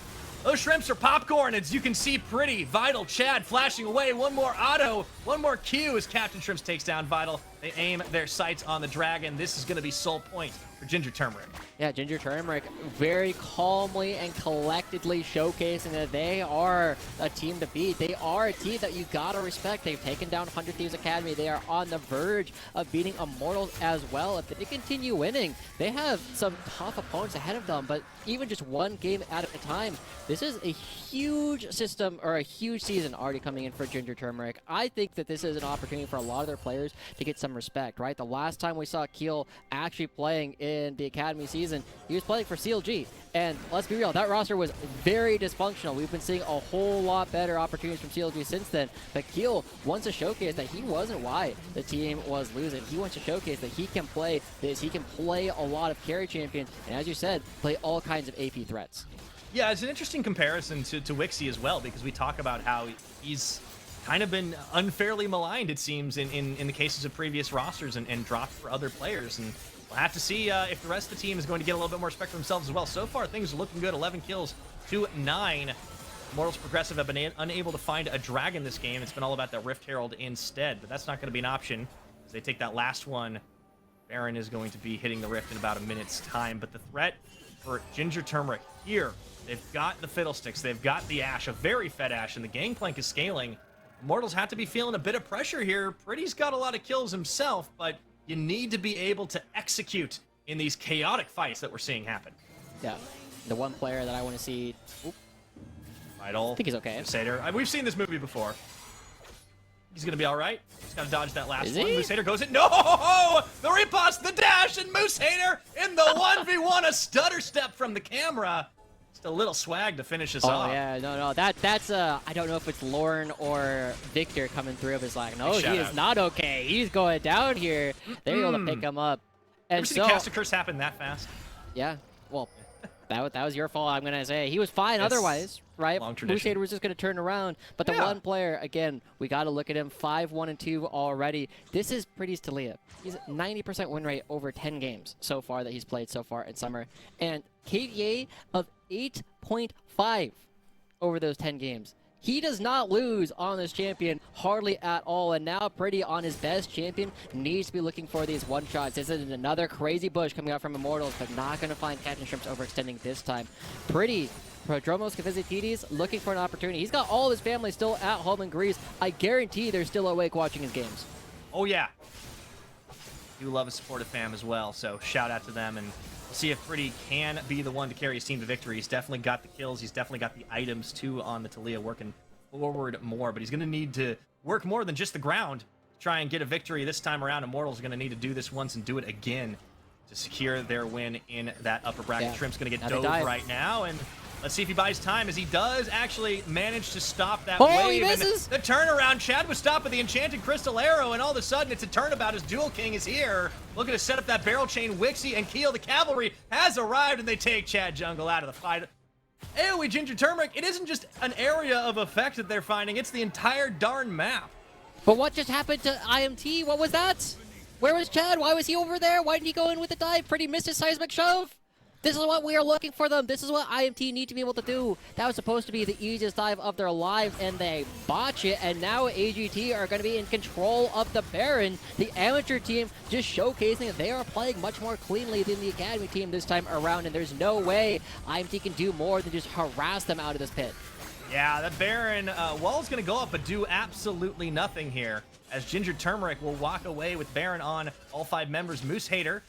Those shrimps are popcorn, as you can see. Pretty, Vital, Chad flashing away. One more auto, one more Q as Captain Shrimps takes down Vital. They aim their sights on the dragon. This is going to be soul point for Ginger Turmeric. Yeah, Ginger Turmeric very calmly and collectedly showcasing that they are a team to beat. They are a team that you gotta respect. They've taken down 100 Thieves Academy. They are on the verge of beating Immortals as well. If they continue winning, they have some tough opponents ahead of them, but even just one game at a time, this is a huge system, or a huge season already coming in for Ginger Turmeric. I think that this is an opportunity for a lot of their players to get some some respect, right? The last time we saw Keel actually playing in the Academy season, he was playing for CLG. And let's be real, that roster was very dysfunctional. We've been seeing a whole lot better opportunities from CLG since then. But Keel wants to showcase that he wasn't why the team was losing. He wants to showcase that he can play this. He can play a lot of carry champions. And as you said, play all kinds of AP threats. Yeah, it's an interesting comparison to Wixie as well, because we talk about how he's kind of been unfairly maligned, it seems, in the cases of previous rosters and dropped for other players. And we'll have to see if the rest of the team is going to get a little bit more respect for themselves as well. So far, things are looking good. 11 kills to 9. Immortals Progressive have been unable to find a dragon this game. It's been all about that Rift Herald instead, but that's not going to be an option as they take that last one. Baron is going to be hitting the Rift in about a minute's time, but the threat for Ginger Turmeric here, they've got the Fiddlesticks, they've got the Ashe, a very fed Ashe, and the Gangplank is scaling. Immortals have to be feeling a bit of pressure here. Pretty's got a lot of kills himself, but you need to be able to execute in these chaotic fights that we're seeing happen. Yeah, the one player that I want to see... Oop. Vital. I think he's okay. Crusader. We've seen this movie before. He's going to be all right. Just got to dodge that last Is one. he? Moose Hater goes in. No! The riposte, the dash, and Moose Hater in the 1v1. A stutter step from the camera. Just a little swag to finish us off. Oh, yeah. No. That's, I don't know if it's Lauren or Victor coming through. It's like, no, he is not okay. He's going down here. They're able to pick him up. And Ever seen a cast a curse happen that fast? Yeah. Well, that was your fault, I'm going to say. He was fine otherwise, right? Moose Hater was just going to turn around. But the one player, again, we got to look at him. 5-1-2 already. This is Pretty's Talia. He's at 90% win rate over 10 games so far that he's played so far in summer. And KDA of 8.5 over those 10 games. He does not lose on this champion hardly at all, and now Pretty on his best champion needs to be looking for these one-shots. This is another crazy bush coming out from Immortals, but not going to find Captain Shrimps overextending this time. Pretty, Prodromos Kavizitidis looking for an opportunity. He's got all of his family still at home in Greece. I guarantee they're still awake watching his games. Oh, yeah. Do love a supportive fam as well, so shout out to them, and we'll see if Pretty can be the one to carry his team to victory. He's definitely got the kills. He's definitely got the items, too, on the Talia, working forward more. But he's going to need to work more than just the ground to try and get a victory this time around. Immortals are going to need to do this once and do it again to secure their win in that upper bracket. Yeah. Shrimp's going to get dove right now, and let's see if he buys time, as he does actually manage to stop that wave. He misses! The turnaround, Chad was stopped with the Enchanted Crystal Arrow, and all of a sudden it's a turnabout as Dual King is here, looking to set up that barrel chain. Wixie and Keel, the cavalry, has arrived, and they take Chad Jungle out of the fight. AOE Ginger Turmeric, it isn't just an area of effect that they're finding, it's the entire darn map. But what just happened to IMT? What was that? Where was Chad? Why was he over there? Why didn't he go in with the dive? Pretty missed his seismic shove. This is what we are looking for them. This is what IMT need to be able to do. That was supposed to be the easiest dive of their lives, and they botch it, and now AGT are going to be in control of the Baron. The amateur team just showcasing that they are playing much more cleanly than the Academy team this time around, and there's no way IMT can do more than just harass them out of this pit. Yeah, the Baron wall's going to go up, but do absolutely nothing here, as Ginger Turmeric will walk away with Baron on all 5 members. Moose Hater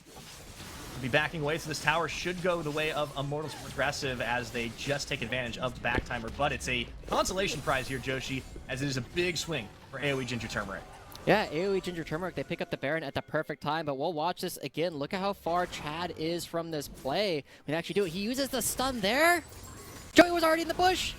be backing away, so this tower should go the way of Immortals Progressive as they just take advantage of the backtimer. But it's a consolation prize here, Joshi, as it is a big swing for AOE Ginger Turmeric. Yeah, AOE Ginger Turmeric, they pick up the Baron at the perfect time, but we'll watch this again. Look at how far Chad is from this play. We can actually do it. He uses the stun there. Joey was already in the bush.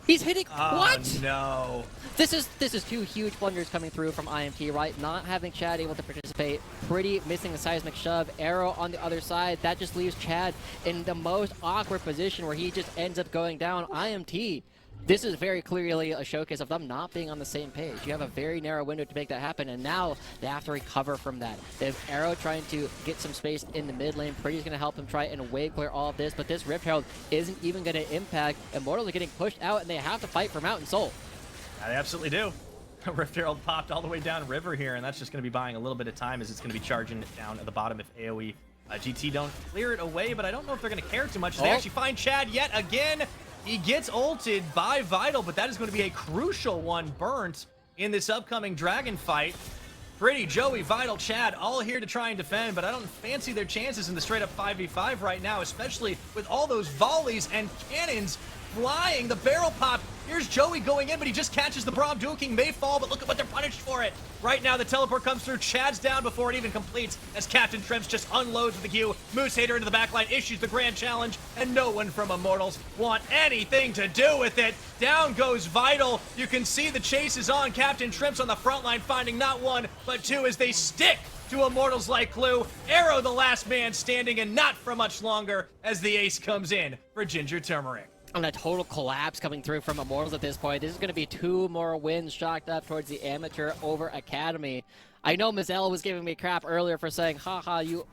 He's hitting. What? No. This is 2 huge blunders coming through from IMT, right? Not having Chad able to participate. Pretty missing the seismic shove. Arrow on the other side. That just leaves Chad in the most awkward position where he just ends up going down. IMT. This is very clearly a showcase of them not being on the same page. You have a very narrow window to make that happen, and now they have to recover from that. They have Arrow trying to get some space in the mid lane. Pretty's going to help him try and wave clear all of this, but this Rift Herald isn't even going to impact. Immortals are getting pushed out, and they have to fight for Mountain Soul. Yeah, they absolutely do. Rift Herald popped all the way down river here, and that's just going to be buying a little bit of time as it's going to be charging down at the bottom if AOE GT don't clear it away, but I don't know if they're going to care too much. They actually find Chad yet again. He gets ulted by Vital, but that is going to be a crucial one burnt in this upcoming dragon fight. Pretty, Joey, Vital, Chad, all here to try and defend, but I don't fancy their chances in the straight-up 5v5 right now, especially with all those volleys and cannons flying. The barrel pop. Here's Joey going in, but he just catches the Braum. Duo King may fall, but look at what they're punished for it. Right now, the teleport comes through. Chad's down before it even completes as Captain Trimps just unloads with the Q. Moose Hater into the backline, issues the grand challenge, and no one from Immortals want anything to do with it. Down goes Vital. You can see the chase is on. Captain Trimps on the front line, finding not one, but two as they stick to Immortals like glue. Arrow the last man standing, and not for much longer as the ace comes in for Ginger Turmeric. And a total collapse coming through from Immortals at this point. This is going to be 2 more wins chalked up towards the Amateur over Academy. I know Mazel was giving me crap earlier for saying, haha, you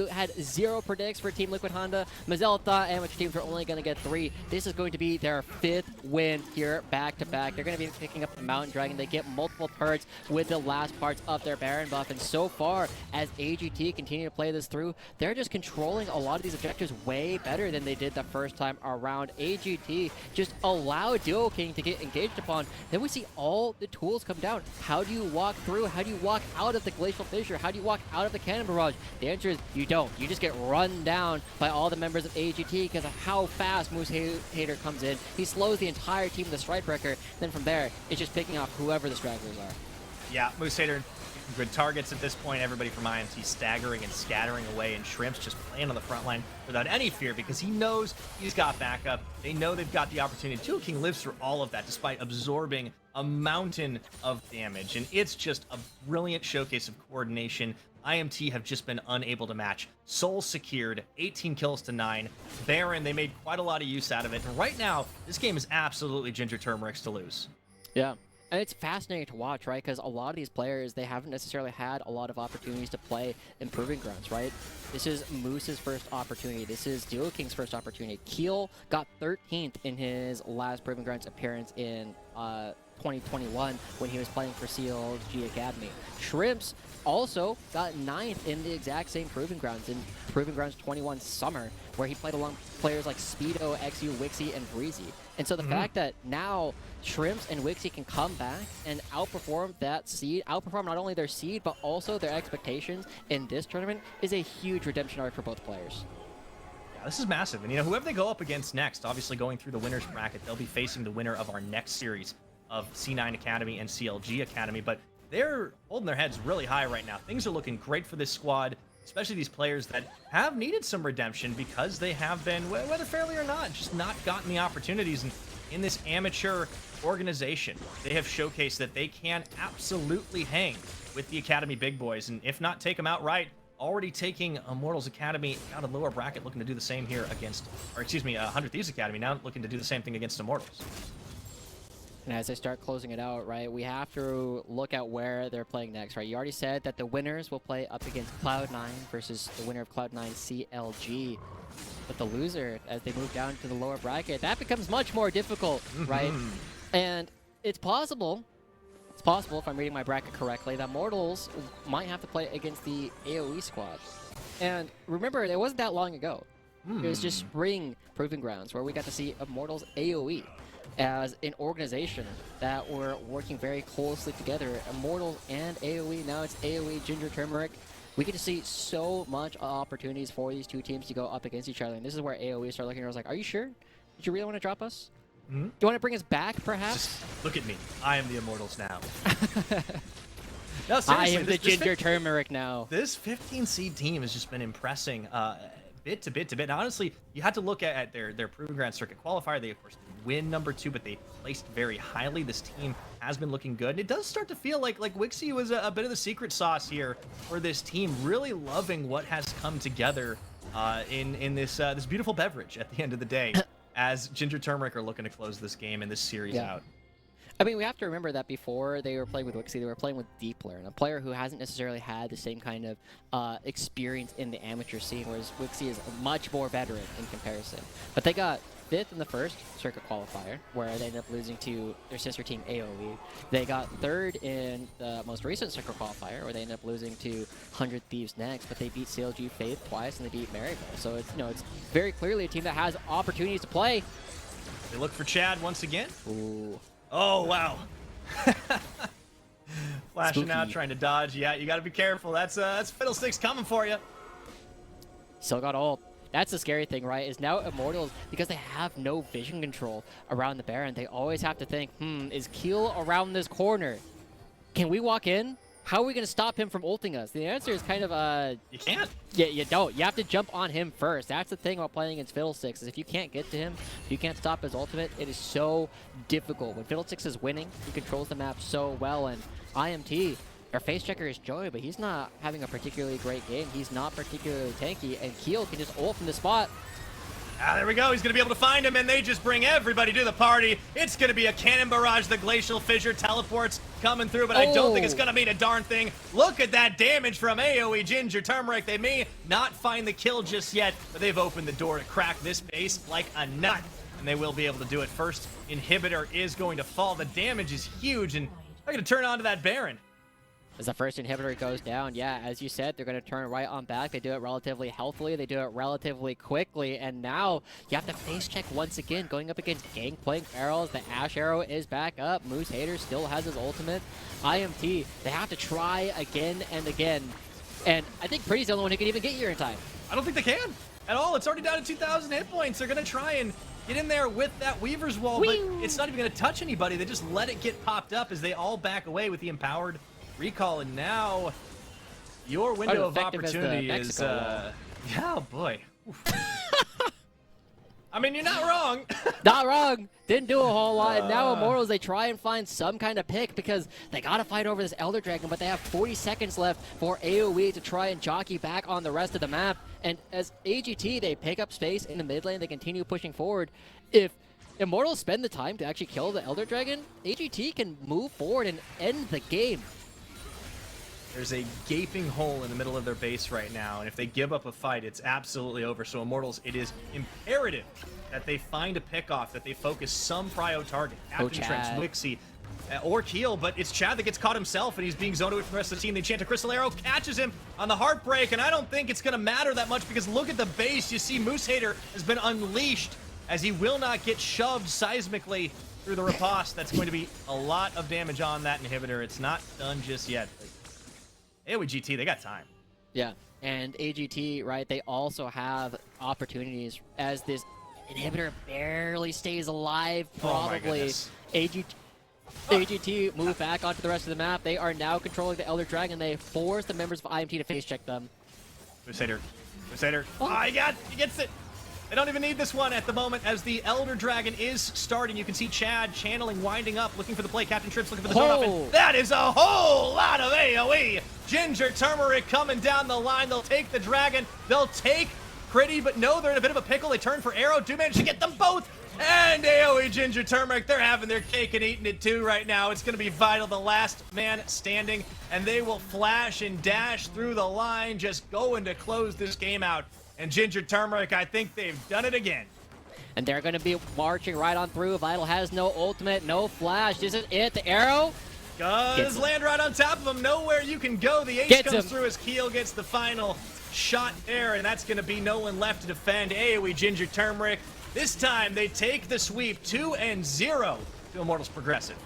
had 0 predicts for Team Liquid Honda. Mazel thought amateur teams were only going to get 3. This is going to be their 5th win here back-to-back. They're going to be picking up the Mountain Dragon. They get multiple turrets with the last parts of their Baron buff. And so far, as AGT continue to play this through, they're just controlling a lot of these objectives way better than they did the first time around. AGT just allowed Duo King to get engaged upon. Then we see all the tools come down. How do you walk through? How do you walk out of the Glacial Fissure? How do you walk out of the Cannon Barrage? The answer is you don't. You just get run down by all the members of AGT because of how fast Moose Hater comes in. He slows the entire team with the Strike Breaker. Then from there, it's just picking off whoever the stragglers are. Yeah, Moose Hater, good targets at this point. Everybody from IMT staggering and scattering away, and Shrimps just playing on the front line without any fear because he knows he's got backup. They know they've got the opportunity. Duo King lives through all of that despite absorbing a mountain of damage, and it's just a brilliant showcase of coordination. IMT have just been unable to match. Soul secured, 18 kills to 9. Baron, they made quite a lot of use out of it. And right now, this game is absolutely Ginger Turmeric's to lose. Yeah. And it's fascinating to watch, right? Because a lot of these players, they haven't necessarily had a lot of opportunities to play in Proving Grounds, right? This is Moose's first opportunity. This is Duo King's first opportunity. Keel got 13th in his last Proving Grounds appearance in 2021 when he was playing for CLG Academy. Shrimps also got 9th in the exact same Proving Grounds in Proving Grounds 21 Summer, where he played along players like Speedo, XU, Wixie, and Breezy. And so the fact that now Shrimps and Wixie can come back and outperform that seed, outperform not only their seed, but also their expectations in this tournament is a huge redemption arc for both players. Yeah, this is massive. And, you know, whoever they go up against next, obviously going through the winner's bracket, they'll be facing the winner of our next series of C9 Academy and CLG Academy. But they're holding their heads really high right now. Things are looking great for this squad, especially these players that have needed some redemption because they have been, whether fairly or not, just not gotten the opportunities. And in this amateur organization, they have showcased that they can absolutely hang with the Academy big boys, and if not take them outright, already taking Immortals Academy out of lower bracket, looking to do the same here against, or excuse me, 100 Thieves Academy now looking to do the same thing against Immortals. And as I start closing it out, right, we have to look at where they're playing next, right? You already said that the winners will play up against Cloud9 versus the winner of Cloud9 CLG. But the loser, as they move down to the lower bracket, that becomes much more difficult, right? And it's possible if I'm reading my bracket correctly, that Immortals might have to play against the AOE squad. And remember, it wasn't that long ago. It was just spring Proving Grounds where we got to see Immortals AOE as an organization that were working very closely together. Immortals and AOE, now it's AOE Ginger Turmeric. We get to see so much opportunities for these two teams to go up against each other. And this is where AOE started looking at us like, are you sure? Did you really want to drop us? Do you want to bring us back, perhaps? Just look at me. I am the Immortals now. No, seriously, I am the Ginger Turmeric now. This 15 seed team has just been impressing bit to bit to bit. Now, honestly, you had to look at their Proving Ground Circuit qualifier. They, of course, win #2, but they placed very highly. This team has been looking good. And it does start to feel like Wixie was a bit of the secret sauce here for this team, really loving what has come together in this this beautiful beverage at the end of the day as Ginger Turmeric are looking to close this game and this series out. I mean, we have to remember that before they were playing with Wixie, they were playing with Deepler, and a player who hasn't necessarily had the same kind of experience in the amateur scene, whereas Wixie is much more veteran in comparison. But they got 5th in the first circuit qualifier, where they ended up losing to their sister team AOE. They got 3rd in the most recent circuit qualifier, where they ended up losing to 100 Thieves next, but they beat CLG Faith twice, and they beat Maryville. So it's, it's very clearly a team that has opportunities to play. They look for Chad once again. Ooh. Oh, wow. Flashing Spooky. out, trying to dodge. Yeah, you got to be careful. That's Fiddlesticks coming for you. Still got ult. that's the scary thing, right? Is now Immortals, because they have no vision control around the Baron, they always have to think, is Keel around this corner? Can we walk in? How are we going to stop him from ulting us? The answer is kind of, You can't. Yeah, you don't. You have to jump on him first. That's the thing about playing against Fiddlesticks, is if you can't get to him, if you can't stop his ultimate, it is so difficult. When Fiddlesticks is winning, he controls the map so well, and IMT, our face checker is Joey, but he's not having a particularly great game. He's not particularly tanky, and Keel can just ult from the spot. Ah, there we go. He's going to be able to find him, and they just bring everybody to the party. It's going to be a cannon barrage. The Glacial Fissure teleports coming through, but I don't think it's going to mean a darn thing. Look at that damage from AOE Ginger Turmeric. They may not find the kill just yet, but they've opened the door to crack this base like a nut, and they will be able to do it. First inhibitor is going to fall. The damage is huge, and they're going to turn on to that Baron. As the first inhibitor goes down, yeah, as you said, they're going to turn right on back. They do it relatively healthily. They do it relatively quickly. And now you have to face check once again, going up against Gangplank Arrows. The Ash Arrow is back up. Moose Hater still has his ultimate. IMT, they have to try again and again. And I think Pretty's the only one who can even get here in time. I don't think they can at all. It's already down to 2,000 hit points. They're going to try and get in there with that Weaver's Wall, but it's not even going to touch anybody. They just let it get popped up as they all back away with the Empowered Recall, and now your window of opportunity is yeah, boy. I mean, you're not wrong. Not wrong. Didn't do a whole lot. And now Immortals, they try and find some kind of pick because they got to fight over this Elder Dragon, but they have 40 seconds left for AOE to try and jockey back on the rest of the map. And as AGT, they pick up space in the mid lane. They continue pushing forward. If Immortals spend the time to actually kill the Elder Dragon, AGT can move forward and end the game. There's a gaping hole in the middle of their base right now, and if they give up a fight, it's absolutely over. So Immortals, it is imperative that they find a pick-off, that they focus some prio target. Captain Trench, Wixie, or Keel, but it's Chad that gets caught himself, and he's being zoned away from the rest of the team. They chant a Crystal Arrow, catches him on the Heartbreak, and I don't think it's going to matter that much because look at the base. You see Moose Hater has been unleashed as he will not get shoved seismically through the riposte. That's going to be a lot of damage on that inhibitor. It's not done just yet. AOE GT, they got time. Yeah, and AGT, right, they also have opportunities as this inhibitor barely stays alive, probably. AGT move back onto the rest of the map. They are now controlling the Elder Dragon. They force the members of IMT to face check them. Crusader. Oh, he gets it. They don't even need this one at the moment as the Elder Dragon is starting. You can see Chad channeling, winding up, looking for the play. Captain Trips looking for the zone up, and that is a whole lot of AOE. Ginger Turmeric coming down the line. They'll take the Dragon. They'll take Pretty, but no, they're in a bit of a pickle. They turn for Arrow. Do manage to get them both. And AOE Ginger Turmeric, they're having their cake and eating it too right now. It's going to be vital, the last man standing, and they will flash and dash through the line, just going to close this game out. And Ginger Turmeric, I think they've done it again. And they're going to be marching right on through. Vital has no ultimate, no flash. This is it. The Arrow does land right on top of him. Nowhere you can go. The ace comes through as Keel gets the final shot there, and that's going to be no one left to defend. AOE Ginger Turmeric. This time they take the sweep 2-0 to Immortals Progressive.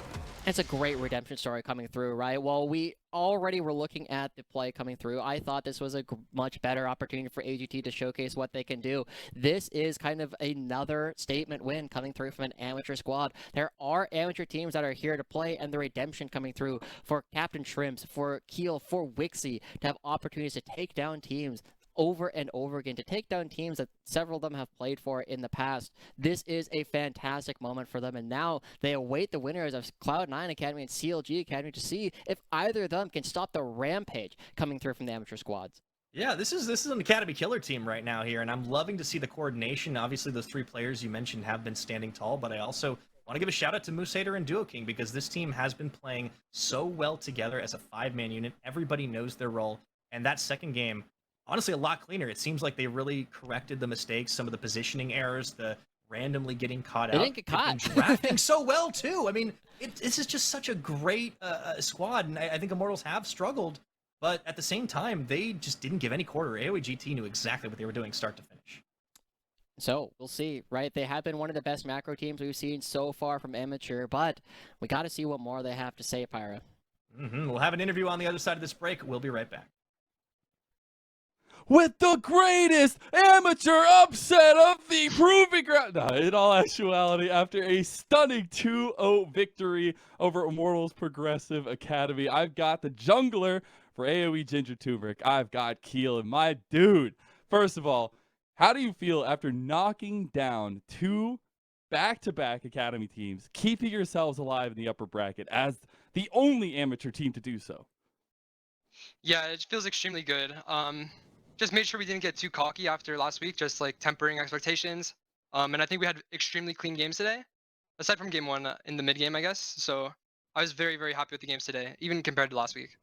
It's a great redemption story coming through, right? Well, we already were looking at the play coming through. I thought this was a much better opportunity for AGT to showcase what they can do. This is kind of another statement win coming through from an amateur squad. There are amateur teams that are here to play, and the redemption coming through for Captain Shrimps, for Keel, for Wixie to have opportunities to take down teams over and over again, to take down teams that several of them have played for in the past. This is a fantastic moment for them, and now they await the winners of Cloud9 Academy and CLG Academy to see if either of them can stop the rampage coming through from the amateur squads. Yeah, this is an Academy killer team right now here, and I'm loving to see the coordination. Obviously, those three players you mentioned have been standing tall, but I also want to give a shout out to Moose Hater and Duo King because this team has been playing so well together as a five-man unit. Everybody knows their role, and that second game, honestly, a lot cleaner. It seems like they really corrected the mistakes, some of the positioning errors, the randomly getting caught out. They didn't get caught. Drafting so well, too. I mean, this is just such a great squad, and I think Immortals have struggled, but at the same time, they just didn't give any quarter. AOE GT knew exactly what they were doing start to finish. So, we'll see, right? They have been one of the best macro teams we've seen so far from Amateur, but we got to see what more they have to say, Pyra. We'll have an interview on the other side of this break. We'll be right back. with the greatest amateur upset of the Proving Ground. No, in all actuality, after a stunning 2-0 victory over Immortals Progressive Academy, I've got the jungler for AOE Ginger Turmeric. I've got Keel, and my dude. First of all, how do you feel after knocking down 2 back-to-back Academy teams, keeping yourselves alive in the upper bracket as the only amateur team to do so? Yeah, it feels extremely good. Just made sure we didn't get too cocky after last week, just like tempering expectations. And I think we had extremely clean games today, aside from game one in the mid game, I guess. So I was very, very happy with the games today, even compared to last week.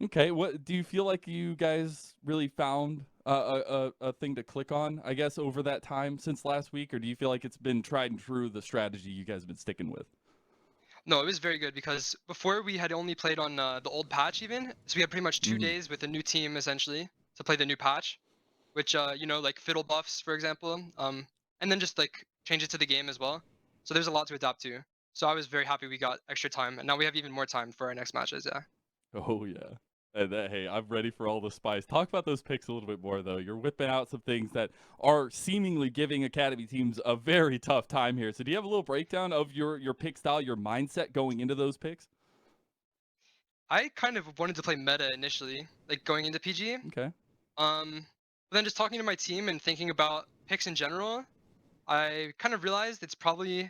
Okay, what do you feel like you guys really found a thing to click on, I guess, over that time since last week, or do you feel like it's been tried and true, the strategy you guys have been sticking with? No, it was very good because before we had only played on the old patch even, so we had pretty much 2 days with a new team essentially to play the new patch, which like fiddle buffs for example, and then just like change it to the game as well. So there's a lot to adapt to. So I was very happy we got extra time, and now we have even more time for our next matches. Yeah. Oh yeah. And hey, I'm ready for all the spice. Talk about those picks a little bit more, though. You're whipping out some things that are seemingly giving Academy teams a very tough time here. So do you have a little breakdown of your pick style, your mindset going into those picks? I kind of wanted to play meta initially, like going into PG. Okay. But then just talking to my team and thinking about picks in general, I kind of realized it's probably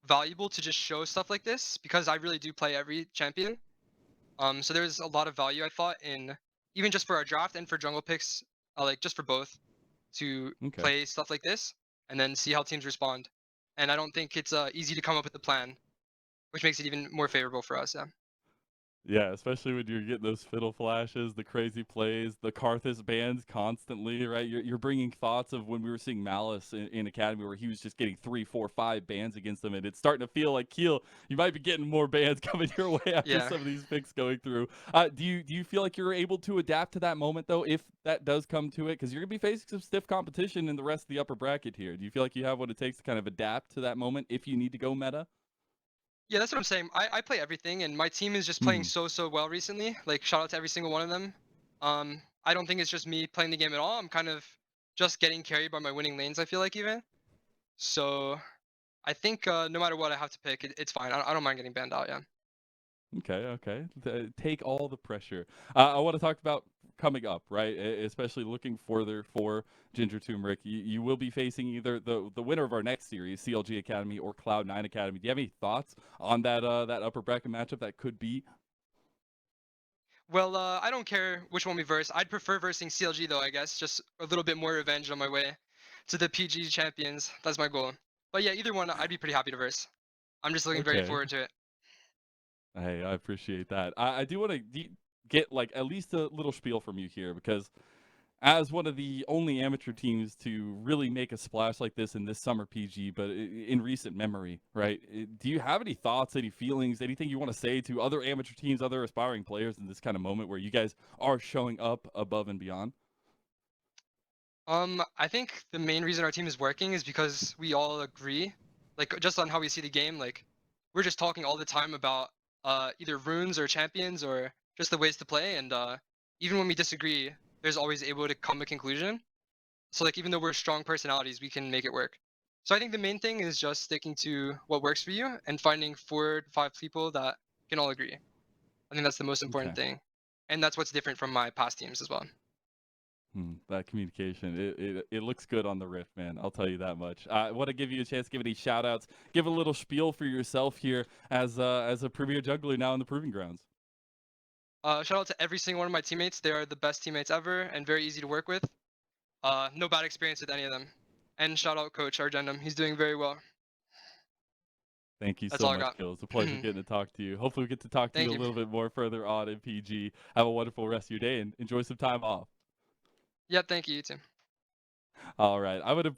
valuable to just show stuff like this because I really do play every champion. So there's a lot of value I thought in even just for our draft and for jungle picks, like just for both, to Okay. play stuff like this and then see how teams respond. And I don't think it's easy to come up with a plan, which makes it even more favorable for us. Yeah. Yeah, especially when you're getting those fiddle flashes, the crazy plays, the Karthus bans constantly, right? You're bringing thoughts of when we were seeing Malice in Academy where he was just getting 3, 4, 5 bans against them, and it's starting to feel like, Keel, you might be getting more bans coming your way after Yeah. some of these picks going through. Do you feel like you're able to adapt to that moment, though, if that does come to it? Because you're going to be facing some stiff competition in the rest of the upper bracket here. Do you feel like you have what it takes to kind of adapt to that moment if you need to go meta? Yeah, that's what I'm saying. I play everything, and my team is just playing so well recently. Like, shout out to every single one of them. I don't think it's just me playing the game at all. I'm kind of just getting carried by my winning lanes, I feel like, even. So, I think no matter what I have to pick, it's fine. I don't mind getting banned out, yeah. Okay. Take all the pressure. I want to talk about coming up, right? Especially looking further for Ginger Turmeric. You will be facing either the winner of our next series, CLG Academy, or Cloud9 Academy. Do you have any thoughts on that that upper bracket matchup that could be? Well, I don't care which one we verse. I'd prefer versing CLG, though, I guess. Just a little bit more revenge on my way to the PG champions. That's my goal. But yeah, either one, I'd be pretty happy to verse. I'm just looking very Okay. forward to it. Hey, I appreciate that. I do want to get like at least a little spiel from you here because as one of the only amateur teams to really make a splash like this in this summer PG, but in recent memory, right? Do you have any thoughts, any feelings, anything you want to say to other amateur teams, other aspiring players in this kind of moment where you guys are showing up above and beyond? I think the main reason our team is working is because we all agree, like just on how we see the game. Like we're just talking all the time about either runes or champions or just the ways to play, and even when we disagree, there's always able to come to a conclusion. So like even though we're strong personalities, we can make it work. So I think the main thing is just sticking to what works for you and finding 4 to 5 people that can all agree. I think that's the most important Okay. thing, and that's what's different from my past teams as well. That communication, it looks good on the Rift, man. I'll tell you that much. I want to give you a chance, give any shout outs, give a little spiel for yourself here as a premier jungler now in the Proving Grounds. Shout out to every single one of my teammates. They are the best teammates ever and very easy to work with. No bad experience with any of them. And shout out Coach Argendum. He's doing very well. Thank you That's so all I much, got. Kill. It's a pleasure getting to talk to you. Hopefully, we get to talk to you Thank a you. little bit more further on in PG. Have a wonderful rest of your day and enjoy some time off. Yeah, thank you. You too. All right. I would have